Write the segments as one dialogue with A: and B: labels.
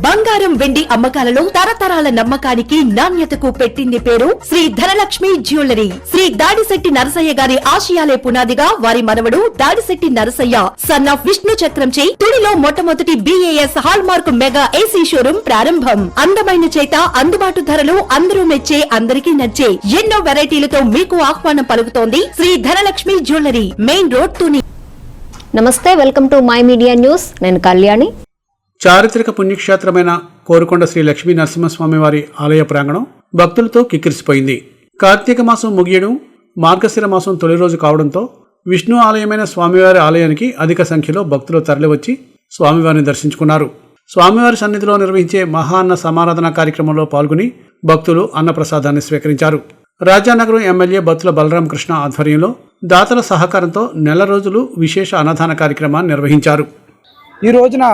A: బంగారం వెండి అమ్మకాలలో తరతరాల నమ్మకానికి నాణ్యతకు పెట్టింది పేరు శ్రీ ధనలక్ష్మి జ్యువెలరీ. శ్రీ దాడిశెట్టి నరసయ్య గారి ఆశయాలే పునాదిగా వారి మనవడు దాడిశెట్టి నరసయ్య సన్ ఆఫ్ విష్ణు చక్రంచే తుడిలో మొట్టమొదటి BAS hall mark mega AC showroom ప్రారంభం. అందమైన చేత అందుబాటు ధరలు అందరూ మెచ్చే అందరికీ నచ్చే ఎన్నో వెరైటీలతో మీకు ఆహ్వానం పలుకుతోంది Sri Dhanalakshmi jewellery, main road, Tuni.
B: నమస్తే, welcome to my media news. నేను కళ్యాణి.
C: చారిత్రక పుణ్యక్షేత్రమైన కోరుకొండ శ్రీ లక్ష్మీ నరసింహస్వామి వారి ఆలయ ప్రాంగణం భక్తులతో కిక్కిరిసిపోయింది. కార్తీక మాసం ముగియడం, మార్గశిర మాసం తొలి రోజు కావడంతో విష్ణు ఆలయమైన స్వామివారి ఆలయానికి అధిక సంఖ్యలో భక్తులు తరలివచ్చి స్వామివారిని దర్శించుకున్నారు. స్వామివారి సన్నిధిలో నిర్వహించే మహాన్న సమారాధన కార్యక్రమంలో పాల్గొని భక్తులు అన్నప్రసాదాన్ని స్వీకరించారు. రాజానగరం ఎమ్మెల్యే బత్తుల బలరామకృష్ణ ఆధ్వర్యంలో దాతల సహకారంతో నెల రోజులు విశేష అన్నదాన కార్యక్రమాన్ని నిర్వహించారు.
D: ఈ రోజున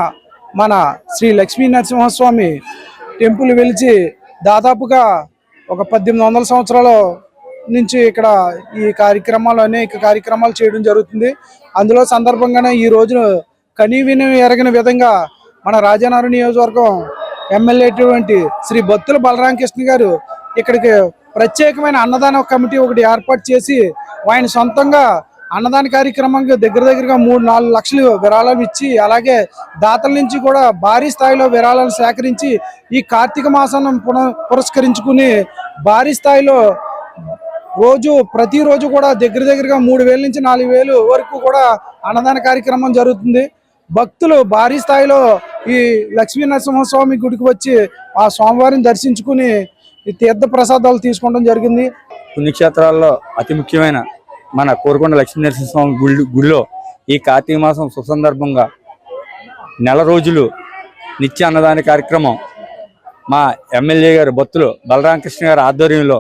D: మన శ్రీ లక్ష్మీ నరసింహస్వామి టెంపుల్ వెలిచి దాదాపుగా ఒక 1800 సంవత్సరాల నుంచి ఇక్కడ ఈ కార్యక్రమాలు అనేక కార్యక్రమాలు చేయడం జరుగుతుంది. అందులో సందర్భంగానే ఈ రోజు కనీవిని ఎరగని విధంగా మన రాజానగరం నియోజకవర్గం ఎమ్మెల్యే అటువంటి శ్రీ బత్తుల బలరామకృష్ణ గారు ఇక్కడికి ప్రత్యేకమైన అన్నదాన కమిటీ ఒకటి ఏర్పాటు చేసి ఆయన సొంతంగా అన్నదాన కార్యక్రమానికి దగ్గరగా 3-4 లక్షలు విరాళం ఇచ్చి, అలాగే దాతల నుంచి కూడా భారీ స్థాయిలో విరాళాలు సేకరించి ఈ కార్తీక మాసాన్ని పురస్కరించుకుని భారీ స్థాయిలో ప్రతిరోజు కూడా దగ్గరగా 3,000 నుంచి 4,000 వరకు కూడా అన్నదాన కార్యక్రమం జరుగుతుంది. భక్తులు భారీ స్థాయిలో ఈ లక్ష్మీ నరసింహస్వామి గుడికి వచ్చి ఆ స్వామివారిని దర్శించుకుని ఈ తీర్థ ప్రసాదాలు తీసుకోవడం జరిగింది.
E: పుణ్యక్షేత్రాల్లో అతి ముఖ్యమైన మన కోరుకొండ లక్ష్మీ నరసింహస్వామి గుడిలో ఈ కార్తీక మాసం సుసందర్భంగా నెల రోజులు నిత్య అన్నదాన కార్యక్రమం మా ఎమ్మెల్యే గారు బత్తులు బలరామకృష్ణ గారి ఆధ్వర్యంలో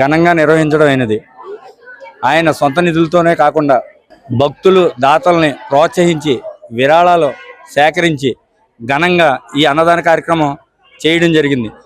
E: ఘనంగా నిర్వహించడం అయినది. ఆయన సొంత నిధులతోనే కాకుండా భక్తులు దాతల్ని ప్రోత్సహించి విరాళాలు సేకరించి ఘనంగా ఈ అన్నదాన కార్యక్రమం చేయడం జరిగింది.